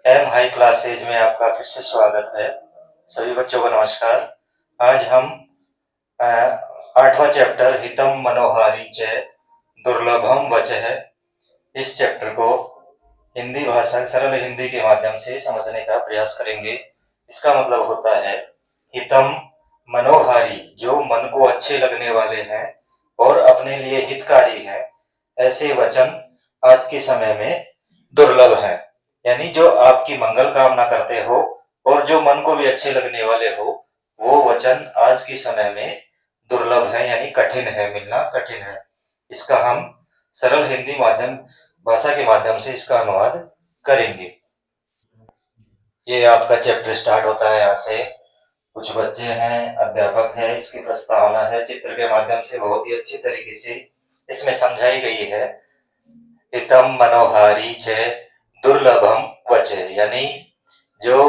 M high classes में आपका फिर से स्वागत है। सभी बच्चों को नमस्कार। आज हम अ, 8वां चैप्टर हितम मनोहारी च दुर्लभम वचः, इस चैप्टर को हिंदी भाषा सरल हिंदी के माध्यम से समझने का प्रयास करेंगे। इसका मतलब होता है हितम मनोहारी, जो मन को अच्छे लगने वाले हैं और अपने लिए हितकारी हैं, ऐसे वचन आज के समय में दुर्लभ हैं। यानी जो आपकी मंगल कामना करते हो और जो मन को भी अच्छे लगने वाले हो, वो वचन आज के समय में दुर्लभ है, यानी कठिन है, मिलना कठिन है। इसका हम सरल हिंदी माध्यम भाषा के माध्यम से इसका अनुवाद करेंगे। ये आपका चैप्टर स्टार्ट होता है यहाँ से। कुछ बच्चे हैं, अध्यापक है, इसकी प्रस्तावना है, चित्र के माध्यम से बहुत ही अच्छी तरीके से इसमें समझाई गई है। हितम मनोहारी च दुर्लभम वचः, यानी जो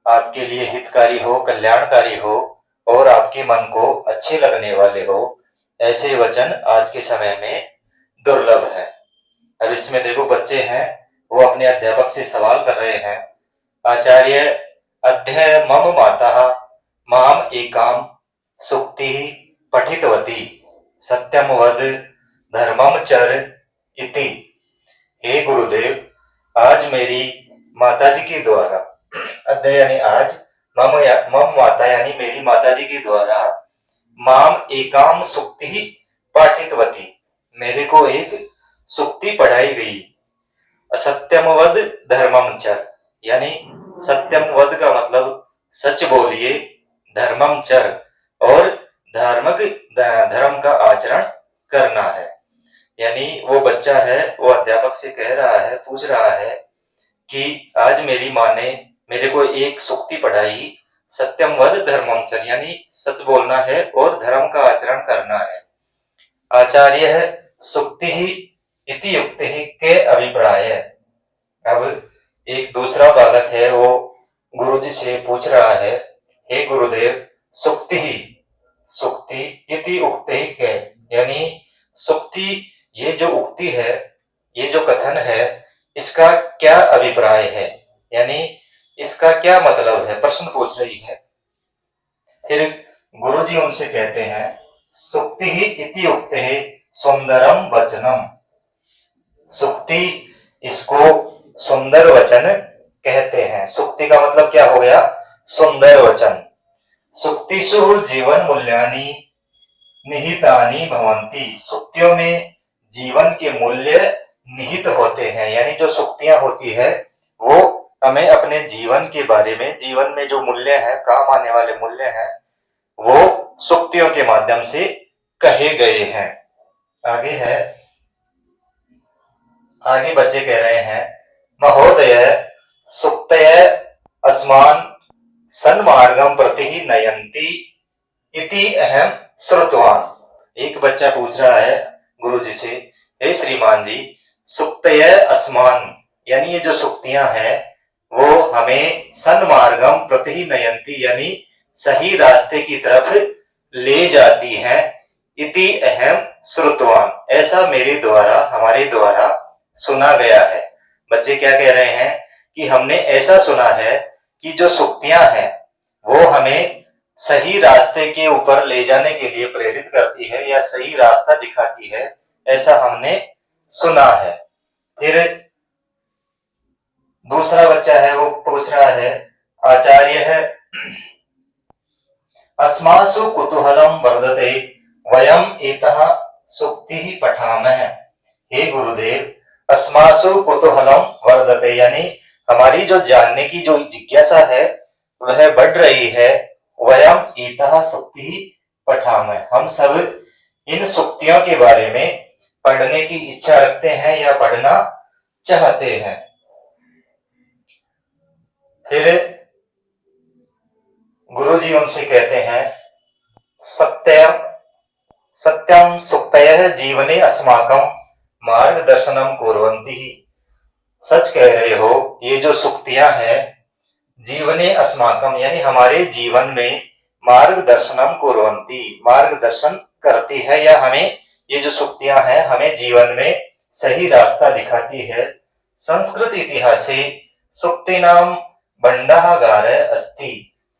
आपके लिए हितकारी हो, कल्याणकारी हो और आपके मन को अच्छे लगने वाले हो, ऐसे वचन आज के समय में दुर्लभ है। अब इसमें देखो, बच्चे हैं वो अपने अध्यापक से सवाल कर रहे हैं। आचार्य अध्यय मम माता माम एकाम सुक्ति पठितवती सत्यम वद धर्मम चर इति। हे गुरुदेव, आज मेरी माताजी के द्वारा, अध्यय यानी आज, मम माता यानी मेरी माताजी के द्वारा, माम एकाम सुक्ति पाठितवती, मेरे को एक सुक्ति पढ़ाई गई। असत्यम वद धर्मम चर, यानी सत्यम वद का मतलब सच बोलिए, धर्मम चर और धर्म का आचरण करना है। यानी वो बच्चा है, वो अध्यापक से कह रहा है, पूछ रहा है कि आज मेरी माँ ने मेरे को एक सूक्ति पढ़ाई, सत्यम वद धर्मम चर, यानी सच बोलना है और धर्म का आचरण करना है। आचार्य है सुक्ति ही इति युक्ति ही के अभिप्राय। अब एक दूसरा बालक है, वो गुरुजी से पूछ रहा है, हे गुरुदेव, सुक्ति ही, सुक्ति इति उक्ति के, यानी सुक्ति, ये जो उक्ति है, ये जो कथन है, इसका क्या अभिप्राय है, यानी इसका क्या मतलब है, प्रश्न पूछ रही है। फिर गुरुजी उनसे कहते हैं, सुक्ति ही इति उक्ति ही सुंदरम वचनम, सुक्ति, इसको सुंदर वचन कहते हैं। सुक्ति का मतलब क्या हो गया? सुंदर वचन। सुक्तिषु जीवन मूल्यानि निहितानि भवन्ति, सुक्तियों में जीवन के मूल्य निहित होते हैं, यानी जो सुक्तियां होती है वो हमें अपने जीवन के बारे में, जीवन में जो मूल्य है, काम आने वाले मूल्य हैं, वो सुक्तियों के माध्यम से कहे गए हैं। आगे है, आगे बच्चे कह रहे हैं, महोदय सुक्तय अस्मान सन्मार्गम प्रति नयन्ति इति अहम श्रुतवान। एक बच्चा पूछ रहा है गुरुजी से, हे श्रीमान जी, सुक्तय अस्मान, यानी ये जो सुक्तियां हैं वो हमें सन्मार्गम प्रति नयन्ति, यानी सही रास्ते की तरफ ले जाती हैं। इति अहम श्रुतवान, ऐसा मेरे द्वारा, हमारे द्वारा सुना गया है। बच्चे क्या कह रहे हैं कि हमने ऐसा सुना है कि जो सुक्तियां हैं वो हमें सही रास्ते के ऊपर ले जाने के लिए प्रेरित करती है या सही रास्ता दिखाती है, ऐसा हमने सुना है। फिर दूसरा बच्चा है, वो पूछ रहा है, आचार्य है अस्मासु कुतूहलम वर्धते वयम एतः सुक्ति पठामः। हे गुरुदेव, अस्मासु कुतूहलम वर्धते, यानी हमारी जो जानने की जो जिज्ञासा है वह बढ़ रही है। वयम एतः सुक्ति पठामः, हम सब इन सुक्तियों के बारे में पढ़ने की इच्छा रखते हैं या पढ़ना चाहते हैं। फिर गुरुजी उनसे कहते हैं, सत्यम सुक्तयः जीवने अस्माकं मार्गदर्शनम कुर्वन्ति। सच कह रहे हो, ये जो सुक्तियां हैं जीवने अस्माकम, यानी हमारे जीवन में मार्गदर्शनम कुर्वन्ति, मार्गदर्शन करती है, या हमें ये जो सुक्तियां हैं हमें जीवन में सही रास्ता दिखाती है। संस्कृत इतिहासे सुक्तीनाम भंडागार अस्ति।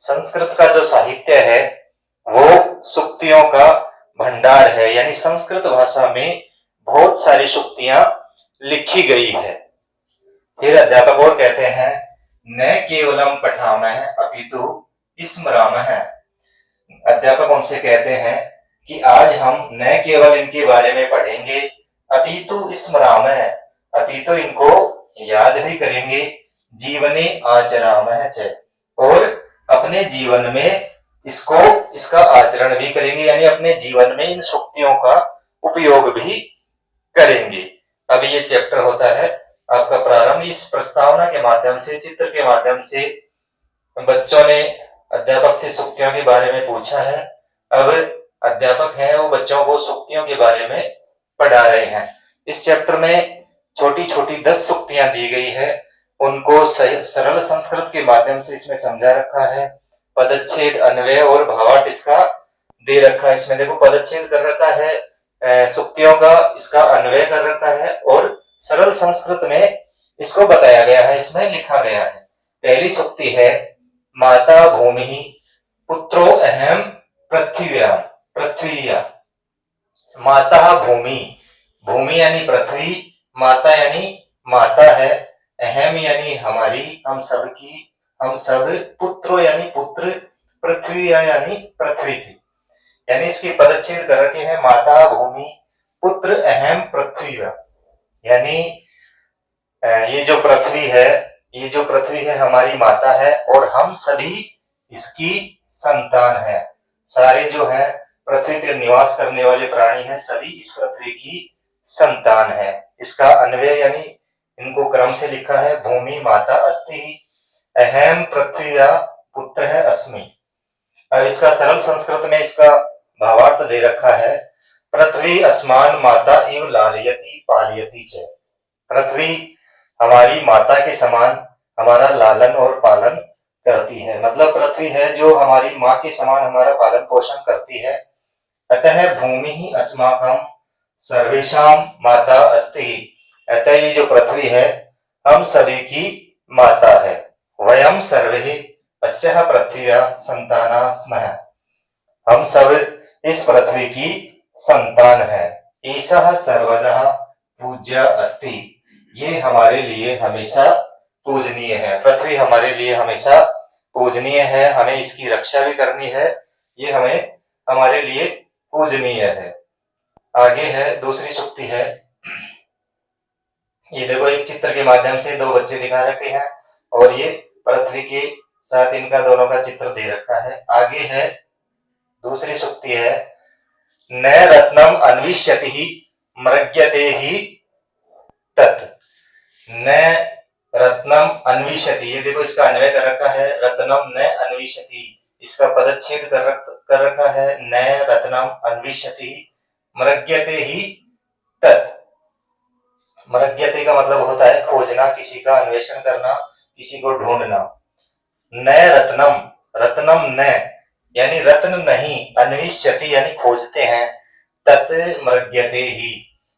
संस्कृत का जो साहित्य है वो सुक्तियों का भंडार है, यानी संस्कृत भाषा में बहुत सारी सुक्तियां लिखी गई है। फिर अध्यापक और कहते हैं, न केवलम पठामः अपितु स्मरामः। अध्यापक उनसे कहते हैं कि आज हम न केवल इनके बारे में पढ़ेंगे, अपितु स्मरामः, अपितु इनको याद भी करेंगे, जीवने आचरामः च, और अपने जीवन में इसका आचरण भी करेंगे, यानी अपने जीवन में इन सुक्तियों का उपयोग भी करेंगे। अब ये चैप्टर होता है आपका प्रारंभ। इस प्रस्तावना के माध्यम से, चित्र के माध्यम से बच्चों ने अध्यापक से सुक्तियों के बारे में पूछा है। अब अध्यापक हैं वो बच्चों को सुक्तियों के बारे में पढ़ा रहे हैं। इस चैप्टर में छोटी छोटी 10 सुक्तियां दी गई है, उनको सरल संस्कृत के माध्यम से इसमें समझा रखा है। पदच्छेद, अन्वय और भावार्थ इसका दे रखा है। इसमें देखो पदच्छेद कर रखा है सुक्तियों का, इसका अन्वय कर रखा है और सरल संस्कृत में इसको बताया गया है, इसमें लिखा गया है। पहली सुक्ति है, माता भूमि पुत्रो अहम पृथ्व्याम पृथ्वीया। माता भूमि, भूमि यानी पृथ्वी, माता यानी माता है, अहम यानी हमारी, हम सब की, हम सब, पुत्रो यानी पुत्र, पृथ्वी यानी पृथ्वी की, यानी इसकी पदच्छेद कर रखे हैं, माता भूमि पुत्र अहम पृथ्वी, यानी ये जो पृथ्वी है, ये जो पृथ्वी है हमारी माता है और हम सभी इसकी संतान है। सारे जो है पृथ्वी पर निवास करने वाले प्राणी हैं, सभी इस पृथ्वी की संतान है। इसका अन्वय यानी इनको क्रम से लिखा है, भूमि माता अस्ति, अहम पृथ्वी पुत्र है अस्मि। अब इसका सरल संस्कृत में इसका भावार्थ दे रखा है, पृथ्वी अस्मान माता इव लालयति पालयति च। पृथ्वी हमारी माता के समान हमारा लालन और पालन करती है, मतलब पृथ्वी है जो हमारी माँ के समान हमारा पालन पोषण करती है। अतः भूमि ही अस्माकं सर्वेषां माता अस्ति। अतः ये जो पृथ्वी है हम सभी की माता है। वयम सर्वे अस्याः पृथ्व्या संताना स्मः। हम सब इस पृथ्वी की संतान है। ईशः सर्वदा पूज्य अस्ति। ये हमारे लिए हमेशा पूजनीय है। पृथ्वी हमारे लिए हमेशा पूजनीय है, हमें इसकी रक्षा भी करनी है, ये हमें हमारे लिए पूजनीय है। आगे है दूसरी सुक्ति है, ये देखो एक चित्र के माध्यम से 2 बच्चे दिखा रखे हैं और ये पृथ्वी के साथ इनका दोनों का चित्र दे रखा है। आगे है दूसरी सुक्ति है, न रत्नम अन्विष्यति ही मृग्यते ही तत्। न रत्नम अन्विष्यति, ये देखो इसका अन्वय कर रखा है, रत्नम न अन्विष्यति, इसका पदच्छेद कर रखा है, न रत्नम अन्विष्यति मृग्यते ही तत्। मृग्यते का मतलब होता है खोजना, किसी का अन्वेषण करना, किसी को ढूंढना। न रत्नम, रत्नम न यानी रत्न नहीं, अन्विष्यति यानी खोजते हैं, तत् मृग्यते ही,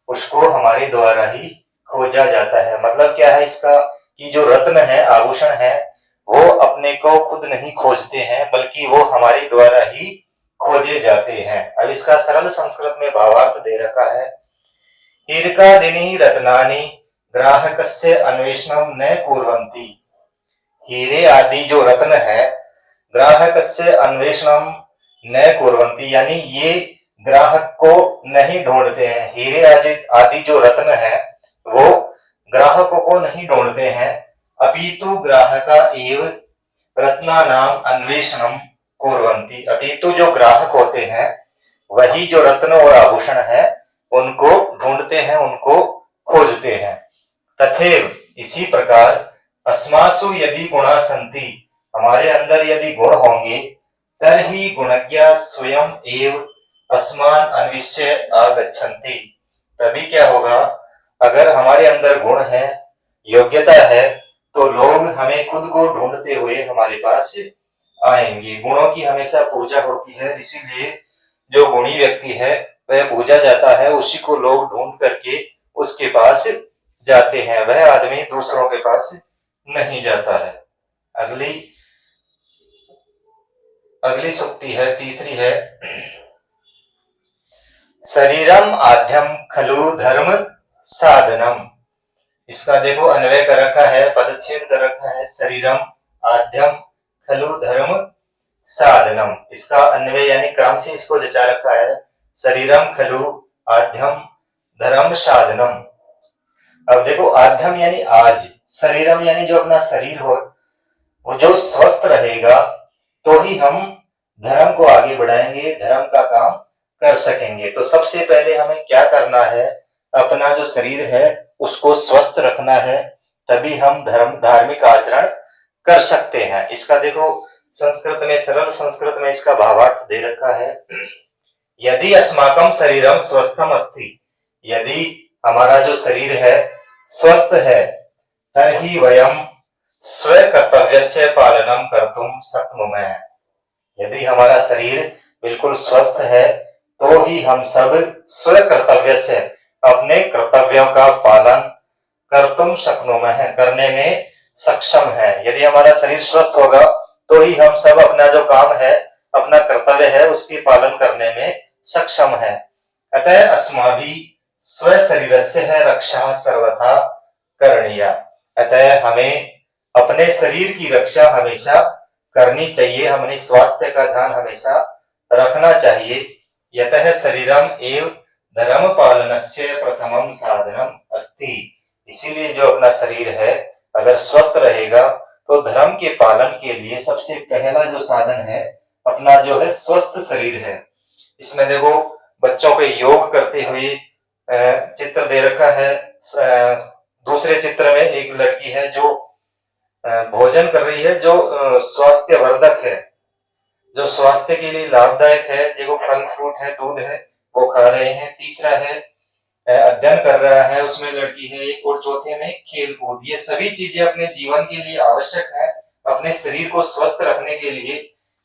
उसको हमारे द्वारा ही खोजा जाता है। मतलब क्या है इसका कि जो रत्न है, आभूषण है, वो अपने को खुद नहीं खोजते हैं बल्कि वो हमारे द्वारा ही खोजे जाते हैं। अब इसका सरल संस्कृत में भावार्थ दे रखा है, हीरकादीनि रत्नानि ग्राहकस्य अन्वेषणं न कुर्वन्ति। हीरे आदि जो रत्न है ग्राहकस्य अन्वेषणं न कुर्वन्ति, यानी ये ग्राहक को नहीं ढूंढते हैं। हीरे आदि जो रत्न है वो ग्राहकों को नहीं ढूंढते हैं, अपितु ग्राहका एव रत्नानाम अन्वेषणम कुर्वन्ति। अपितु जो ग्राहक होते हैं वही जो रत्न और आभूषण है उनको ढूंढते हैं, उनको खोजते हैं। तथैव इसी प्रकार अस्मासु यदि गुणा सन्ति, हमारे अंदर यदि गुण होंगे, तर्हि गुणज्ञा स्वयं एव अस्मान अन्विष्य आगच्छन्ति। तभी क्या होगा, अगर हमारे अंदर गुण है, योग्यता है, तो लोग हमें खुद को ढूंढते हुए हमारे पास आएंगे। गुणों की हमेशा पूजा होती है, इसीलिए जो गुणी व्यक्ति है वह पूजा जाता है, उसी को लोग ढूंढ करके उसके पास जाते हैं, वह आदमी दूसरों के पास नहीं जाता है। अगली अगली सूक्ति है, तीसरी है, शरीरम आद्यम खलु धर्म साधनम। इसका देखो अन्वय कर रखा है, पदच्छेद कर रखा है, शरीरम आद्यम खलु धर्म साधनम। इसका अन्वय यानी क्रम से इसको जचा रखा है, शरीरम खलु आद्यम धर्म साधनम। अब देखो आद्यम यानी आज, शरीरम यानी जो अपना शरीर हो, वो जो स्वस्थ रहेगा तो ही हम धर्म को आगे बढ़ाएंगे, धर्म का काम कर सकेंगे। तो सबसे पहले हमें क्या करना है, अपना जो शरीर है उसको स्वस्थ रखना है, तभी हम धार्मिक आचरण कर सकते हैं। इसका देखो संस्कृत में, सरल संस्कृत में इसका भावार्थ दे रखा है, यदि अस्माकं शरीरम स्वस्थम अस्ति, यदि हमारा जो शरीर है स्वस्थ है, तर्हि वयम स्व कर्तव्यस्य पालनम कर्तुम शक्नुमः। यदि हमारा शरीर बिल्कुल स्वस्थ है तो ही हम सब स्व कर्तव्य से, अपने कर्तव्यों का पालन कर्तुम शक्नुमः, करने में सक्षम है। यदि हमारा शरीर स्वस्थ होगा तो ही हम सब अपना जो काम है, अपना कर्तव्य है, उसकी पालन करने में सक्षम है। अतः अस्माभिः स्व शरीरस्य रक्षा सर्वथा करणीया। अतः हमें अपने शरीर की रक्षा हमेशा करनी चाहिए, हमें स्वास्थ्य का ध्यान हमेशा रखना चाहिए। यतः शरीरम एव धर्म पालनस्य प्रथमम साधनम अस्ति। इसीलिए जो अपना शरीर है अगर स्वस्थ रहेगा तो धर्म के पालन के लिए सबसे पहला जो साधन है अपना जो है स्वस्थ शरीर है। इसमें देखो बच्चों के योग करते हुए चित्र दे रखा है। दूसरे चित्र में एक लड़की है जो भोजन कर रही है, जो स्वास्थ्य वर्धक है, जो स्वास्थ्य के लिए लाभदायक है। देखो फल फ्रूट है, दूध है, वो खा रहे हैं। तीसरा है अध्ययन कर रहा है, उसमें लड़की है एक। और चौथे में खेल कूद। ये सभी चीजें अपने जीवन के लिए आवश्यक है, अपने शरीर को स्वस्थ रखने के लिए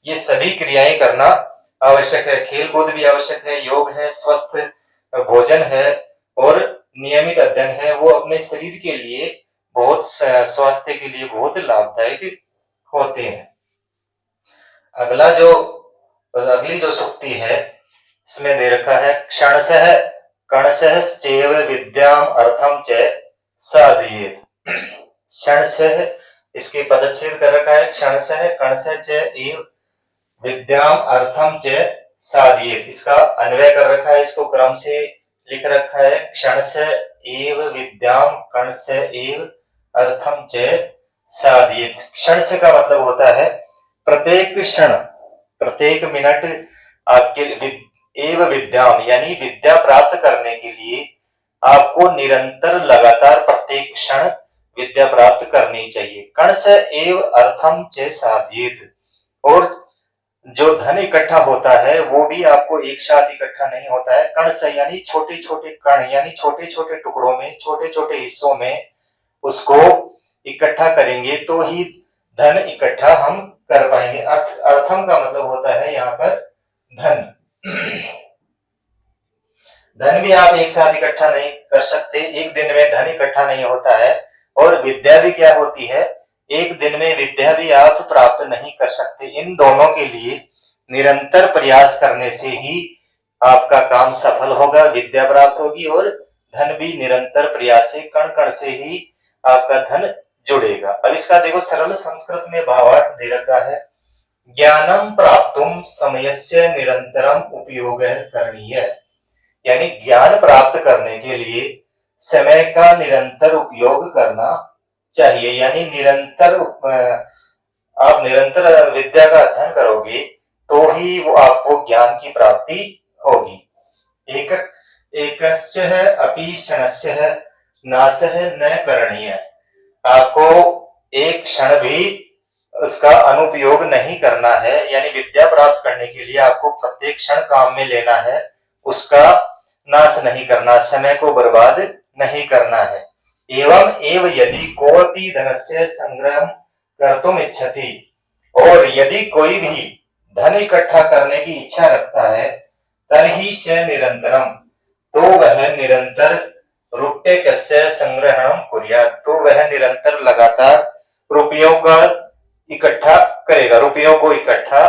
ये सभी क्रियाएं करना आवश्यक है। खेल कूद भी आवश्यक है, योग है, स्वस्थ भोजन है और नियमित अध्ययन है, वो अपने शरीर के लिए बहुत, स्वास्थ्य के लिए बहुत लाभदायक होते हैं। अगली जो सूक्ति है इसमें दे रखा है, क्षणशः कणशश्चैव विद्याम अर्थम च साधयेत्। क्षणशः इसके पदच्छेद कर रखा है, क्षणशः कणशः च एव विद्याम अर्थम च साधयेत्। इसका अन्वय कर रखा है, इसको क्रम से लिख रखा है, क्षणशः एव विद्याम कणशः एव अर्थम च साधयेत्। क्षणशः का मतलब होता है प्रत्येक क्षण, प्रत्येक मिनट आपके एव विद्याम यानी विद्या प्राप्त करने के लिए आपको निरंतर लगातार प्रत्येक क्षण विद्या प्राप्त करनी चाहिए। कणश एव अर्थम च साधयेत्। और जो धन इकट्ठा होता है वो भी आपको एक साथ इकट्ठा नहीं होता है। कणश यानी छोटे छोटे कण, यानी छोटे छोटे टुकड़ों में, छोटे छोटे हिस्सों में उसको इकट्ठा करेंगे तो ही धन इकट्ठा हम कर पाएंगे। अर्थम का मतलब होता है यहाँ पर धन। धन भी आप एक साथ इकट्ठा नहीं कर सकते, एक दिन में धन इकट्ठा नहीं होता है। और विद्या भी क्या होती है, एक दिन में विद्या भी आप प्राप्त नहीं कर सकते। इन दोनों के लिए निरंतर प्रयास करने से ही आपका काम सफल होगा, विद्या प्राप्त होगी और धन भी निरंतर प्रयास से, कण कण से ही आपका धन जुड़ेगा। अब इसका देखो सरल संस्कृत में भावार्थ दे रखा है, ज्ञानम प्राप्तुम समयस्य निरंतरम उपयोग करणीय। यानी ज्ञान प्राप्त करने के लिए समय का निरंतर उपयोग करना चाहिए। यानी निरंतर आप निरंतर विद्या का अध्ययन करोगे तो ही वो आपको ज्ञान की प्राप्ति होगी। एकस्य अपि क्षणस्य नाशः न करणीय। आपको एक क्षण भी उसका अनुपयोग नहीं करना है। यानी विद्या प्राप्त करने के लिए आपको प्रत्येक क्षण काम में लेना है, उसका नाश नहीं करना, समय को बर्बाद नहीं करना है। एवं एव यदि कोऽपि धनस्य संग्रहं कर्तुम इच्छति, और यदि कोई भी धन इकट्ठा करने की इच्छा रखता है, तर्हि स निरंतरम, तो वह निरंतर रूप्यकस्य संग्रहणं कुर्यात्, तो वह निरंतर लगातार रुपयों का इकट्ठा करेगा, रुपयों को इकट्ठा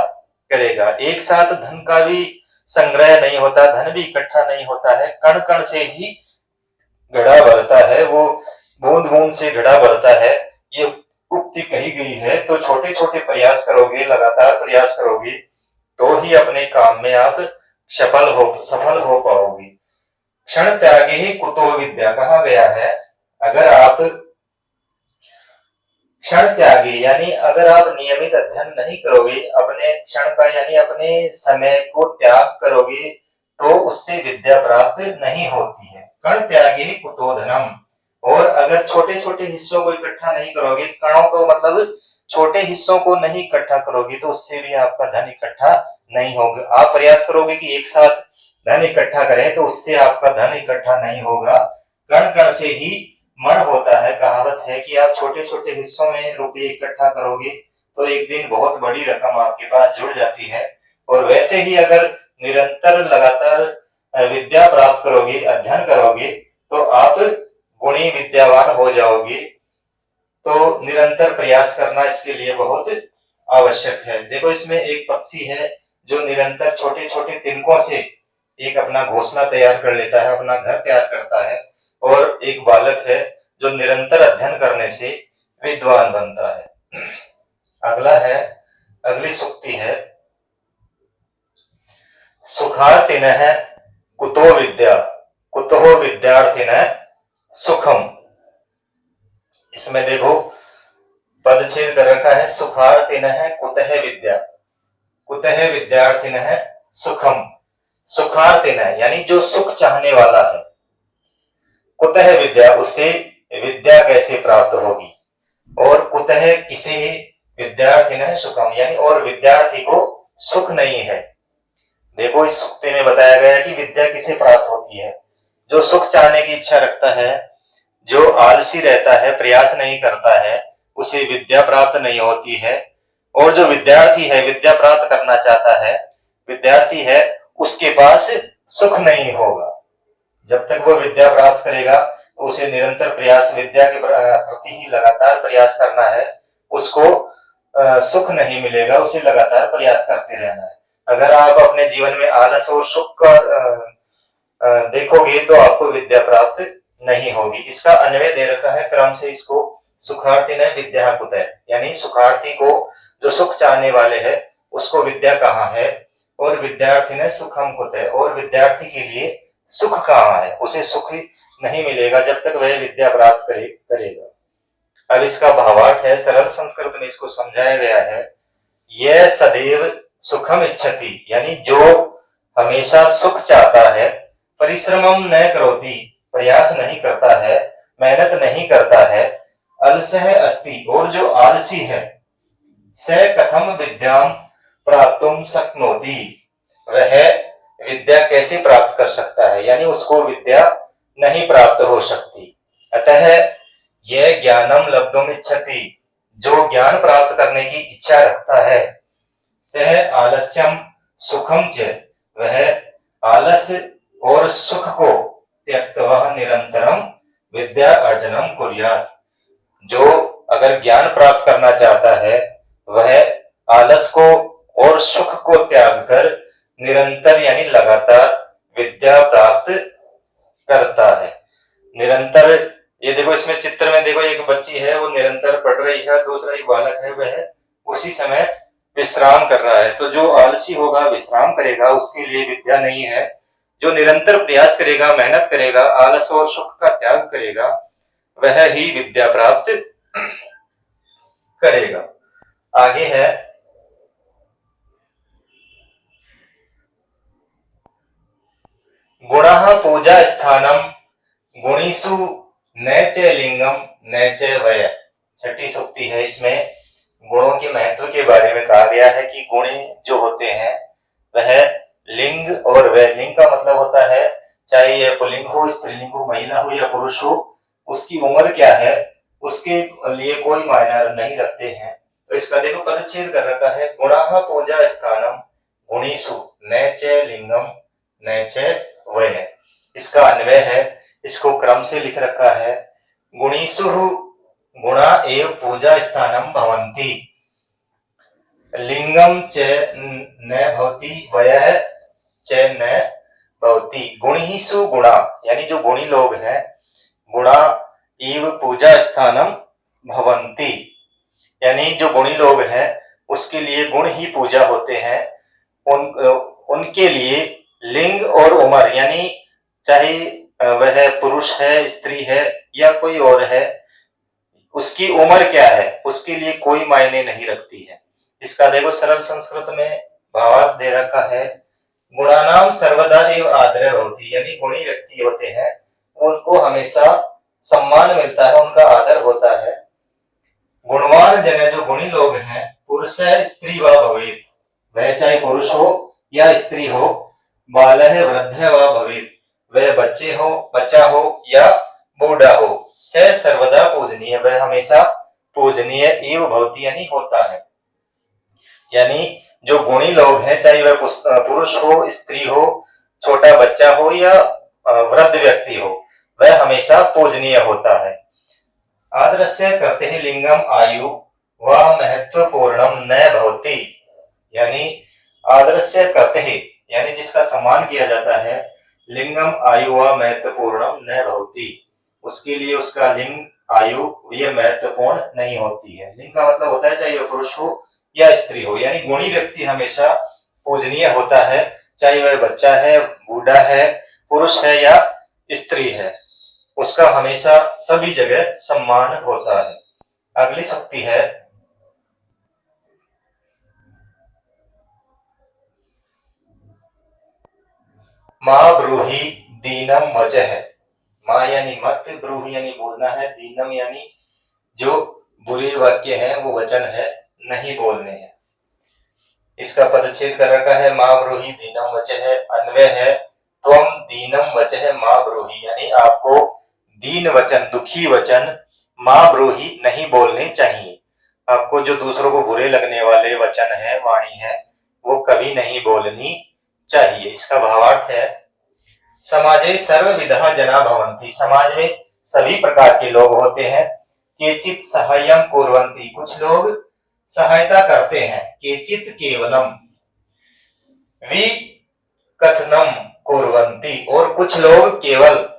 करेगा। एक साथ धन का भी संग्रह नहीं होता, धन भी इकट्ठा नहीं होता है, कण कण से ही घड़ा भरता है, वो बूंद बूंद से घड़ा भरता है, ये उक्ति कही गई है। तो छोटे छोटे प्रयास करोगे, लगातार प्रयास करोगे तो ही अपने काम में आप सफल हो पाओगे। क्षण त्यागे ही कुतो विद्या कहा गया है। अगर आप क्षण त्यागी यानी अगर आप नियमित अध्ययन नहीं करोगे, अपने क्षण का यानी अपने समय को त्याग करोगे तो उससे विद्या प्राप्त नहीं होती है। कण त्यागी कुतो धनम। और अगर छोटे छोटे हिस्सों को इकट्ठा नहीं करोगे, कणों को मतलब छोटे हिस्सों को नहीं इकट्ठा करोगे तो उससे भी आपका धन इकट्ठा नहीं होगा। आप प्रयास करोगे कि एक साथ धन इकट्ठा करें तो उससे आपका धन इकट्ठा नहीं होगा। कण कण से ही मन होता है। कहावत है कि आप छोटे छोटे हिस्सों में रुपये इकट्ठा करोगे तो एक दिन बहुत बड़ी रकम आपके पास जुड़ जाती है। और वैसे ही अगर निरंतर लगातार विद्या प्राप्त करोगे, अध्ययन करोगे तो आप गुणी विद्यावान हो जाओगे। तो निरंतर प्रयास करना इसके लिए बहुत आवश्यक है। देखो इसमें एक पक्षी है जो निरंतर छोटे छोटे तिनकों से एक अपना घोंसला तैयार कर लेता है, अपना घर तैयार करता है। और एक बालक है जो निरंतर अध्ययन करने से विद्वान बनता है। अगला है, अगली सूक्ति है, सुखार्थिनः कुतो विद्या कुतो विद्यार्थिनः सुखम। इसमें देखो पदच्छेद कर रखा है, सुखार्थिनः कुतः विद्या कुतः विद्यार्थिनः सुखम। सुखार्थिनः यानी जो सुख चाहने वाला है, कुतः विद्या उससे विद्या कैसे प्राप्त होगी, और कुतः किसे विद्यार्थिनः सुखम यानी और विद्यार्थी को सुख नहीं है। देखो इस सूक्ति में बताया गया है कि विद्या किसे प्राप्त होती है। जो सुख चाहने की इच्छा रखता है, जो आलसी रहता है, प्रयास नहीं करता है, उसे विद्या प्राप्त नहीं होती है। और जो विद्यार्थी है, विद्या प्राप्त करना चाहता है, विद्यार्थी है, उसके पास सुख नहीं होगा। जब तक वो विद्या प्राप्त करेगा तो उसे निरंतर प्रयास, विद्या के प्रति ही लगातार प्रयास करना है, उसको सुख नहीं मिलेगा, उसे लगातार प्रयास करते रहना है। अगर आप अपने जीवन में आलस और सुख का देखोगे तो आपको विद्या प्राप्त नहीं होगी। इसका अन्वय दे रखा है क्रम से, इसको सुखार्थी ने विद्या कुतः यानी सुखार्थी को, जो सुख चाहने वाले हैं, उसको विद्या कहाँ है, और विद्यार्थी ने सुखम कुतः और विद्यार्थी के लिए सुख कहाँ है, उसे सुख नहीं मिलेगा जब तक वह विद्या प्राप्त करेगा। अब इसका भावार्थ है, सरल संस्कृत में इसको समझाया गया है, यह सदैव सुखम इच्छति यानी जो हमेशा सुख चाहता है, परिश्रमम न करोति प्रयास नहीं करता है, मेहनत नहीं करता है, अलसः अस्ति और जो आलसी है, स कथम विद्याम प्राप्तुम शक्नोति वह विद्या कैसे प्राप्त कर सकता है, यानी उसको विद्या नहीं प्राप्त हो सकती। अतः यह ज्ञानम लब्धुम इच्छति जो ज्ञान प्राप्त करने की इच्छा रखता है, सह आलस्यम सुखम च वह आलस और सुख को त्यक्त्वा निरंतरम विद्या अर्जनम कुर्यात्। जो अगर ज्ञान प्राप्त करना चाहता है वह आलस को और सुख को त्याग कर निरंतर यानी लगातार विद्या प्राप्त करता है। निरंतर, ये देखो इसमें चित्र में देखो एक बच्ची है वो निरंतर पढ़ रही है, दूसरा एक बालक है वह उसी समय विश्राम कर रहा है। तो जो आलसी होगा, विश्राम करेगा, उसके लिए विद्या नहीं है। जो निरंतर प्रयास करेगा, मेहनत करेगा, आलस और सुख का त्याग करेगा, वह ही विद्या प्राप्त करेगा। आगे है, गुणः पूजा स्थानम गुणीषु न च लिंगम न च वय। छठी सूक्ति है, इसमें गुणों के महत्व के बारे में कहा गया है कि गुण जो होते हैं वह लिंग और वय, लिंग का मतलब होता है चाहे यह पुल्लिंग हो, स्त्रीलिंग हो, महिला हो या पुरुष हो, उसकी उम्र क्या है उसके लिए कोई मायना नहीं रखते हैं। तो इसका देखो पदच्छेद कर रखा है, गुणः पूजा स्थानम गुणीषु न च लिंगम न च वय। इसका अन्वय है, इसको क्रम से लिख रखा है, गुणीषु गुणा एव पूजा स्थानम भवन्ति। लिंगम च न भवति वयः च न भवति। गुणीषु गुणा यानी जो गुणी लोग हैं, गुणा एव पूजा स्थानम भवन्ति यानी जो गुणी लोग हैं उसके लिए गुण ही पूजा होते हैं। उनके लिए लिंग और उम्र यानी चाहे वह पुरुष है, स्त्री है या कोई और है, उसकी उम्र क्या है उसके लिए कोई मायने नहीं रखती है। इसका देखो सरल संस्कृत में भावार्थ दे रखा है, गुणानाम सर्वदा एव आदर होती यानी गुणी व्यक्ति होते हैं उनको हमेशा सम्मान मिलता है, उनका आदर होता है। गुणवान जन जो गुणी लोग हैं, पुरुष स्त्री व भवेत, वह चाहे पुरुष हो या स्त्री हो, बालः वृद्ध व भवेत, वह बच्चा हो या बूढ़ा हो, स सर्वदा पूजनीय, वह हमेशा पूजनीय एवं भवति यानी होता है। यानी जो गुणी लोग हैं चाहे वह पुरुष हो, स्त्री हो, छोटा बच्चा हो या वृद्ध व्यक्ति हो, वह हमेशा पूजनीय होता है। आदर्श्य करते ही लिंगम आयु व महत्वपूर्णम न भवति यानी आदर्श्य करते ही यानी जिसका सम्मान किया जाता है, लिंगम आयु व महत्वपूर्णम न भवति, उसके लिए उसका लिंग आयु ये महत्वपूर्ण नहीं होती है। लिंग का मतलब होता है चाहे वह पुरुष हो या स्त्री हो, यानी गुणी व्यक्ति हमेशा पूजनीय होता है, चाहे वह बच्चा है, बूढ़ा है, पुरुष है या स्त्री है, उसका हमेशा सभी जगह सम्मान होता है। अगली शक्ति है मां ब्रूहि दीनम वचः। मां यानी मत, ब्रूहि यानी बोलना है, दीनम यानी जो बुरे वाक्य हैं वो वचन है, नहीं बोलने हैं। इसका पदच्छेद कर रखा है मां ब्रूहि दीनम वचः, अन्वय है त्वम दीनम वचः मां ब्रूहि यानी आपको दीन वचन, दुखी वचन मां ब्रूहि नहीं बोलने चाहिए। आपको जो दूसरों को बुरे लगने वाले वचन है, वाणी है, वो कभी नहीं बोलनी चाहिए। इसका भावार्थ है समाजे सर्वविधा जना भवन्ति, समाज में सभी प्रकार के लोग होते हैं। केचित सहायम कुर्वन्ति, कुछ लोग सहायता करते हैं। केचित केवलम विकथनम कुर्वन्ति, और कुछ लोग केवल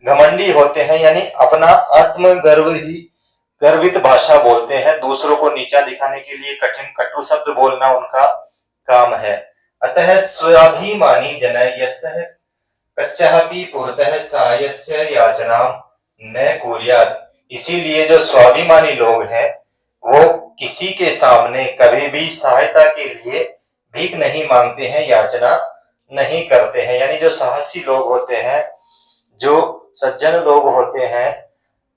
घमंडी होते हैं यानी अपना आत्मगर्व ही गर्वित भाषा बोलते हैं, दूसरों को नीचा दिखाने के लिए कठिन कटु शब्द बोलना उनका काम है। अतः स्वाभिमानी जन यस्य कस्यापि पुरतः सहायस्य याचना न कुर्यात्, इसीलिए जो स्वाभिमानी लोग हैं वो किसी के सामने कभी भी सहायता के लिए भीख नहीं मांगते हैं, याचना नहीं करते हैं। यानी जो साहसी लोग होते हैं, जो सज्जन लोग होते हैं,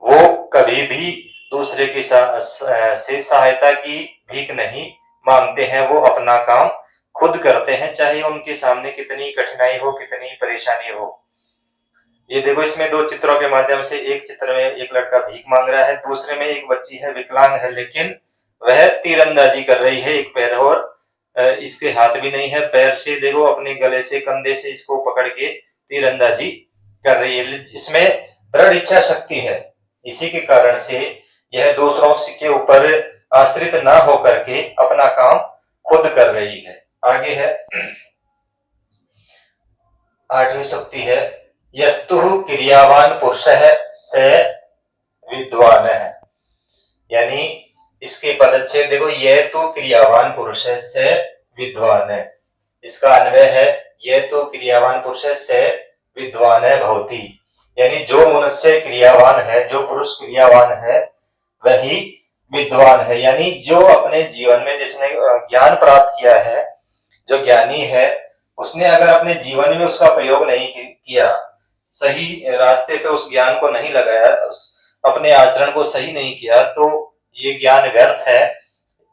वो कभी भी दूसरे की से सहायता की भीख नहीं मांगते हैं, वो अपना काम खुद करते हैं, चाहे उनके सामने कितनी कठिनाई हो, कितनी परेशानी हो। ये देखो इसमें दो चित्रों के माध्यम से, एक चित्र में एक लड़का भीख मांग रहा है, दूसरे में एक बच्ची है, विकलांग है, लेकिन वह तीरंदाजी कर रही है, एक पैर और इसके हाथ भी नहीं है, पैर से देखो अपने गले से, कंधे से इसको पकड़ के तीरंदाजी कर रही है। इसमें दृढ़ इच्छा शक्ति है, इसी के कारण से यह दूसरों के ऊपर आश्रित ना होकर के अपना काम खुद कर रही है। आगे है 8वीं शक्ति है यस्तु क्रियावान पुरुष है स विद्वान है, यानी इसके पदच्छेद देखो, यह तो क्रियावान पुरुष है, स विद्वान है। इसका अन्वय है यह तो क्रियावान पुरुष है, स विद्वान है भवति, यानी जो मनुष्य क्रियावान है, जो पुरुष क्रियावान है, वही विद्वान है। यानी जो अपने जीवन में जिसने ज्ञान प्राप्त किया है, जो ज्ञानी है, उसने अगर अपने जीवन में उसका प्रयोग नहीं किया, सही रास्ते पे उस ज्ञान को नहीं लगाया, अपने आचरण को सही नहीं किया, तो ये ज्ञान व्यर्थ है।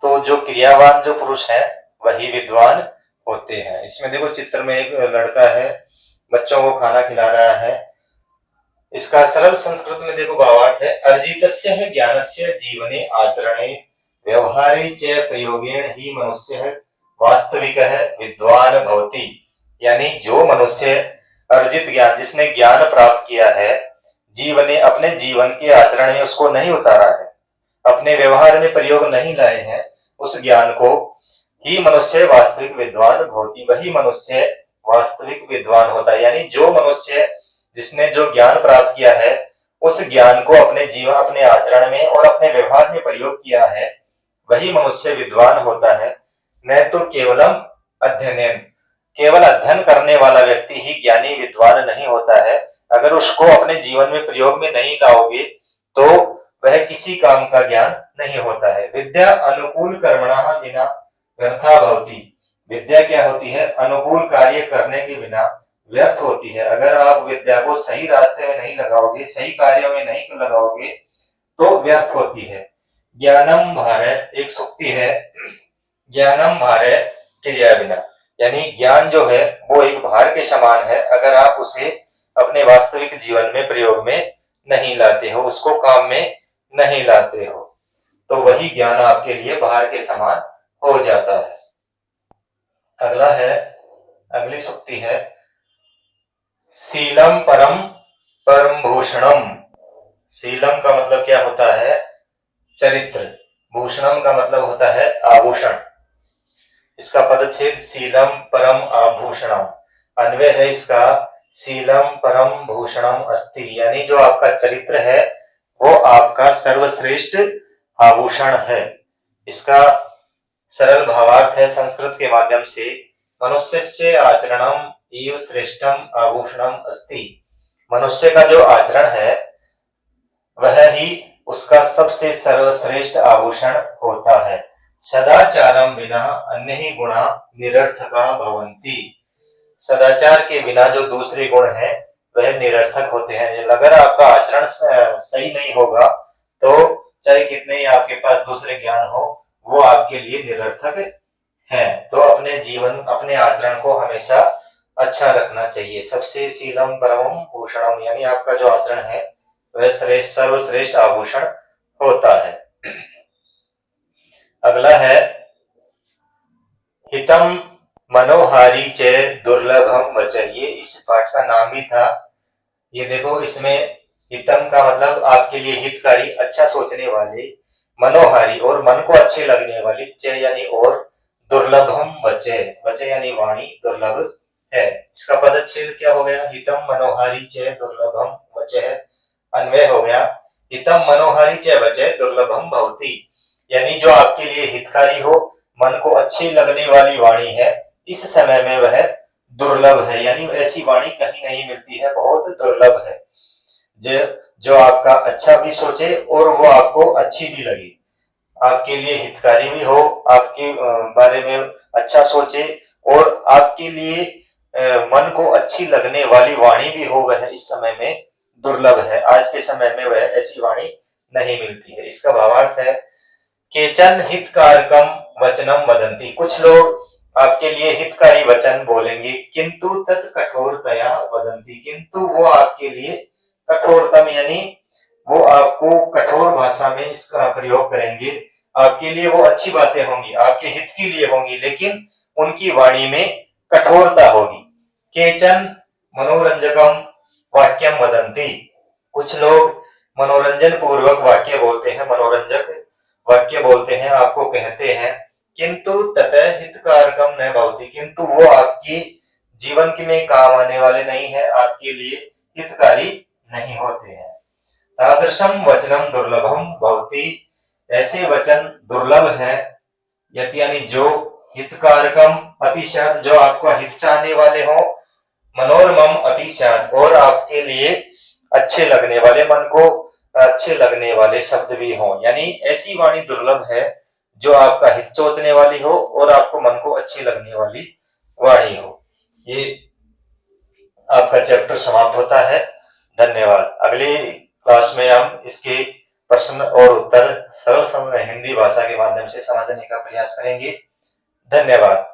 तो जो क्रियावान जो पुरुष है वही विद्वान होते हैं। इसमें देखो चित्र में एक लड़का है, बच्चों को खाना खिला रहा है। इसका सरल संस्कृत में देखो भावार्थ है अर्जितस्य ज्ञानस्य जीवने आचरणे व्यवहारे च प्रयोगेण ही मनुष्य वास्तविक है विद्वान भवति, यानी जो मनुष्य अर्जित ज्ञान, जिसने ज्ञान प्राप्त किया है, जीवने अपने जीवन के आचरण में उसको नहीं उतारा है, अपने व्यवहार में प्रयोग नहीं लाए हैं, उस ज्ञान को ही मनुष्य वास्तविक विद्वान भवति, वही मनुष्य वास्तविक विद्वान होता है। यानी जो मनुष्य जिसने जो ज्ञान प्राप्त किया है, उस ज्ञान को अपने जीवन, अपने आचरण में और अपने व्यवहार में प्रयोग किया है, वही मनुष्य विद्वान होता है। न तो केवलम अध्ययन, केवल अध्ययन करने वाला व्यक्ति ही ज्ञानी विद्वान नहीं होता है। अगर उसको अपने जीवन में प्रयोग में नहीं लाओगे तो वह किसी काम का ज्ञान नहीं होता है। विद्या अनुकूल कर्मणः विना व्यर्था भवति। विद्या क्या होती है? अनुकूल कार्य करने के बिना व्यर्थ होती है। अगर आप विद्या को सही रास्ते में नहीं लगाओगे, सही कार्यों में नहीं लगाओगे तो व्यर्थ होती है। ज्ञानम भारे, एक सूक्ति है, ज्ञानम भारे क्रिया बिना, यानी ज्ञान जो है वो एक भार के समान है। अगर आप उसे अपने वास्तविक जीवन में प्रयोग में नहीं लाते हो, उसको काम में नहीं लाते हो, तो वही ज्ञान आपके लिए भार के समान हो जाता है। अगला है, अगली सूक्ति है, शीलम परम परम भूषणम। शीलम का मतलब क्या होता है? चरित्र। भूषणम का मतलब होता है आभूषण। इसका पदच्छेद शीलम परम आभूषणम, अन्वय है इसका शीलम परम भूषणम अस्ति, यानी जो आपका चरित्र है वो आपका सर्वश्रेष्ठ आभूषण है। इसका सरल भावार्थ है संस्कृत के माध्यम से, मनुष्यस्य आचरणम एव श्रेष्ठम आभूषणम अस्ति। मनुष्य का जो आचरण है वह ही उसका सबसे सर्वश्रेष्ठ आभूषण होता है। सदाचारम विना अन्य ही गुणा निरर्थका भवन्ति। सदाचार के बिना जो दूसरे गुण हैं वह निरर्थक होते हैं। अगर आपका आचरण सही नहीं होगा तो चाहे कितने ही आपके पास दूसरे ज्ञान हो, वो आपके लिए निरर्थक है। तो अपने जीवन, अपने आचरण को हमेशा अच्छा रखना चाहिए। सबसे शीलम परमम भूषणम, यानी आपका जो आचरण है वह श्रेष्ठ, सर्वश्रेष्ठ आभूषण होता है। अगला है, हितम मनोहारी च दुर्लभम वचन। ये इस पाठ का नाम भी था। ये देखो, इसमें हितम का मतलब आपके लिए हितकारी, अच्छा सोचने वाले, मनोहारी और मन को अच्छे लगने वाली, च यानी और, दुर्लभम वचय, वचय यानी वाणी दुर्लभ है। इसका पदच्छेद क्या हो गया? हितम मनोहारी च दुर्लभम वचय, अन्वय हो गया हितम मनोहारी च वचय दुर्लभम भवति, यानी जो आपके लिए हितकारी हो, मन को अच्छी लगने वाली वाणी है, इस समय में वह दुर्लभ है। यानी ऐसी वाणी कहीं नहीं मिलती है, बहुत दुर्लभ है। जो आपका अच्छा भी सोचे और वो आपको अच्छी भी लगे, आपके लिए हितकारी भी हो, आपके बारे में अच्छा सोचे और आपके लिए मन को अच्छी लगने वाली वाणी भी हो, वह इस समय में दुर्लभ है। आज के समय में वह ऐसी वाणी नहीं मिलती है। इसका भावार्थ है, केचन हितकारकम वचनम वदंती। कुछ लोग आपके लिए हितकारी वचन बोलेंगे, किंतु तत् कठोरतया वदंती, किंतु वो आपके लिए कठोरतम, यानी वो आपको कठोर भाषा में इसका प्रयोग करेंगे। आपके लिए वो अच्छी बातें होंगी, आपके हित के लिए होंगी, लेकिन उनकी वाणी में कठोरता होगी। केचन मनोरंजकम वाक्यम वदंती। कुछ लोग मनोरंजन पूर्वक वाक्य बोलते हैं, मनोरंजक वाक्य बोलते हैं, आपको कहते हैं, किंतु ततः हितकारकम न भवति, किंतु वो आपकी जीवन में काम आने वाले नहीं है, आपके लिए हितकारी नहीं होते हैं। तादृशम वचनम दुर्लभम भवति, ऐसे वचन दुर्लभ है। यति यानी जो, हितकारकम अपि स्यात्, जो आपका हित चाहने वाले हो, मनोरमम अपि स्यात्, और आपके लिए अच्छे लगने वाले, मन को अच्छे लगने वाले शब्द भी हो। यानी ऐसी वाणी दुर्लभ है जो आपका हित सोचने वाली हो और आपको मन को अच्छी लगने वाली वाणी हो। ये आपका चैप्टर समाप्त होता है। धन्यवाद। अगली क्लास में हम इसके प्रश्न और उत्तर सरल हिंदी भाषा के माध्यम से समझने का प्रयास करेंगे। धन्यवाद।